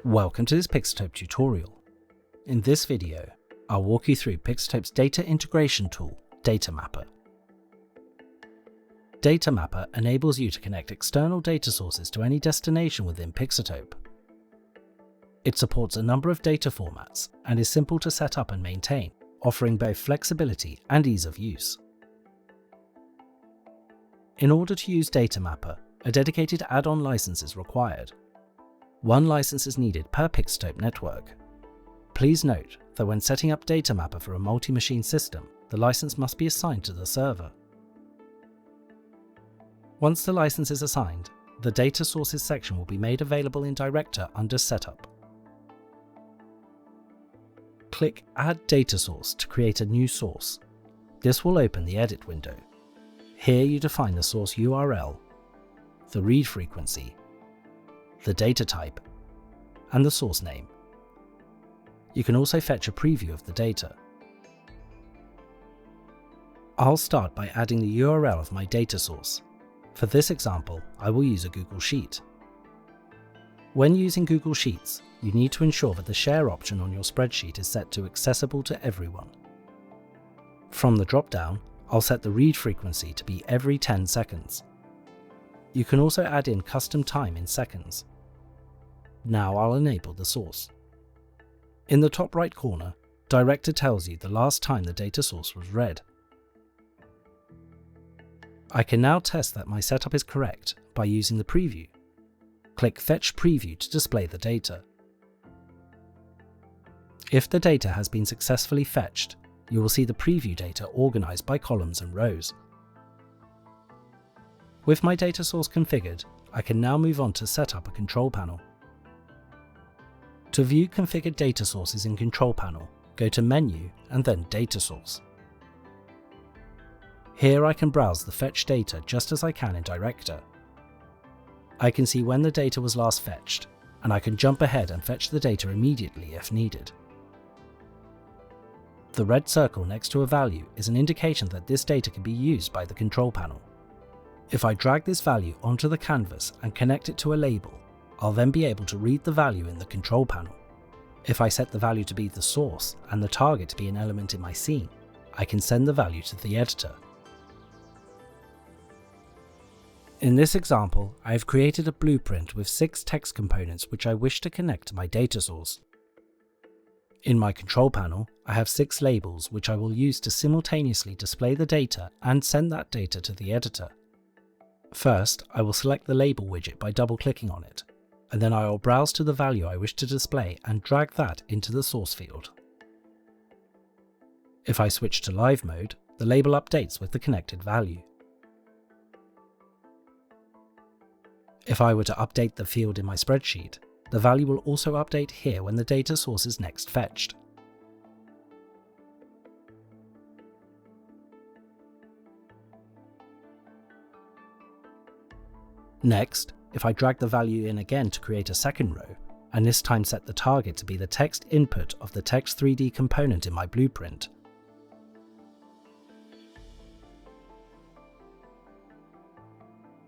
Welcome to this Pixotope tutorial. In this video, I'll walk you through Pixotope's data integration tool, Data Mapper. Data Mapper enables you to connect external data sources to any destination within Pixotope. It supports a number of data formats and is simple to set up and maintain, offering both flexibility and ease of use. In order to use Data Mapper, a dedicated add-on license is required. One license is needed per Pixotope network. Please note that when setting up Data Mapper for a multi-machine system, the license must be assigned to the server. Once the license is assigned, the Data Sources section will be made available in Director under Setup. Click Add Data Source to create a new source. This will open the Edit window. Here you define the source URL, the read frequency, the data type, and the source name. You can also fetch a preview of the data. I'll start by adding the URL of my data source. For this example, I will use a Google Sheet. When using Google Sheets, you need to ensure that the share option on your spreadsheet is set to accessible to everyone. From the drop-down, I'll set the read frequency to be every 10 seconds. You can also add in custom time in seconds. Now I'll enable the source. In the top right corner, Director tells you the last time the data source was read. I can now test that my setup is correct by using the preview. Click Fetch Preview to display the data. If the data has been successfully fetched, you will see the preview data organized by columns and rows. With my data source configured, I can now move on to set up a control panel. To view configured data sources in Control Panel, go to Menu and then Data Source. Here I can browse the fetched data just as I can in Director. I can see when the data was last fetched, and I can jump ahead and fetch the data immediately if needed. The red circle next to a value is an indication that this data can be used by the Control Panel. If I drag this value onto the canvas and connect it to a label, I'll then be able to read the value in the Control Panel. If I set the value to be the source and the target to be an element in my scene, I can send the value to the editor. In this example, I have created a blueprint with 6 text components which I wish to connect to my data source. In my Control Panel, I have 6 labels which I will use to simultaneously display the data and send that data to the editor. First, I will select the label widget by double-clicking on it, and then I will browse to the value I wish to display and drag that into the source field. If I switch to live mode, the label updates with the connected value. If I were to update the field in my spreadsheet, the value will also update here when the data source is next fetched. Next, if I drag the value in again to create a second row, and this time set the target to be the text input of the text 3D component in my blueprint,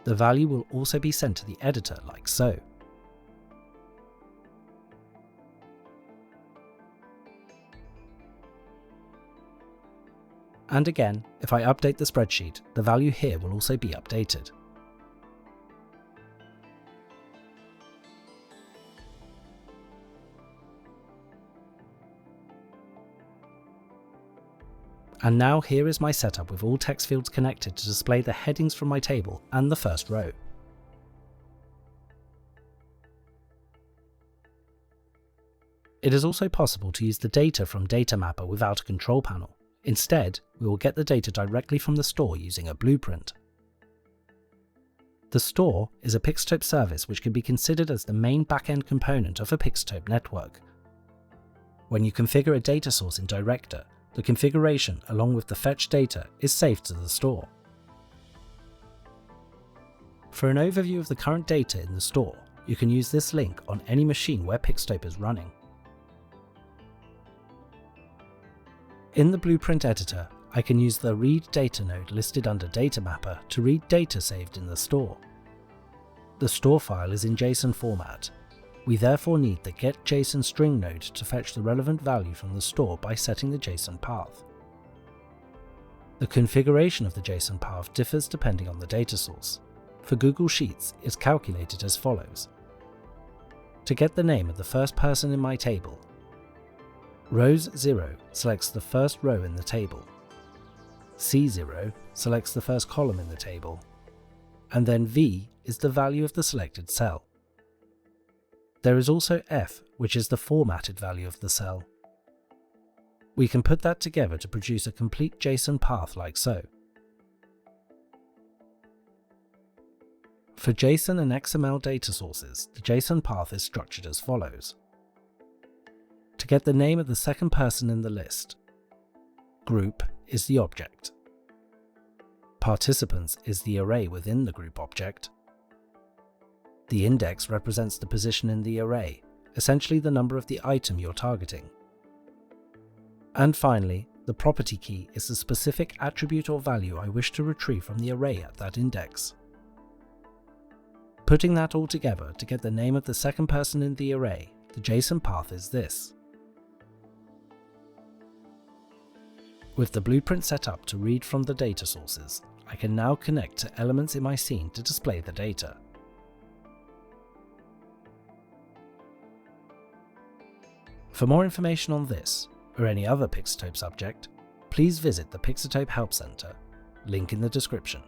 the value will also be sent to the editor like so. And again, if I update the spreadsheet, the value here will also be updated. And now here is my setup with all text fields connected to display the headings from my table and the first row. It is also possible to use the data from Data Mapper without a control panel. Instead, we will get the data directly from the store using a blueprint. The store is a Pixotope service which can be considered as the main back-end component of a Pixotope network. When you configure a data source in Director, the configuration along with the fetched data is saved to the store. For an overview of the current data in the store, you can use this link on any machine where Pixotope is running. In the Blueprint editor, I can use the Read Data node listed under Data Mapper to read data saved in the store. The store file is in JSON format. We therefore need the getJSON string node to fetch the relevant value from the store by setting the JSON path. The configuration of the JSON path differs depending on the data source. For Google Sheets, it's calculated as follows. To get the name of the first person in my table, rows 0 selects the first row in the table, C0 selects the first column in the table, and then V is the value of the selected cell. There is also F, which is the formatted value of the cell. We can put that together to produce a complete JSON path like so. For JSON and XML data sources, the JSON path is structured as follows. To get the name of the second person in the list, group is the object. Participants is the array within the group object. The index represents the position in the array, essentially the number of the item you're targeting. And finally, the property key is the specific attribute or value I wish to retrieve from the array at that index. Putting that all together to get the name of the second person in the array, the JSON path is this. With the blueprint set up to read from the data sources, I can now connect to elements in my scene to display the data. For more information on this, or any other Pixotope subject, please visit the Pixotope Help Center, link in the description.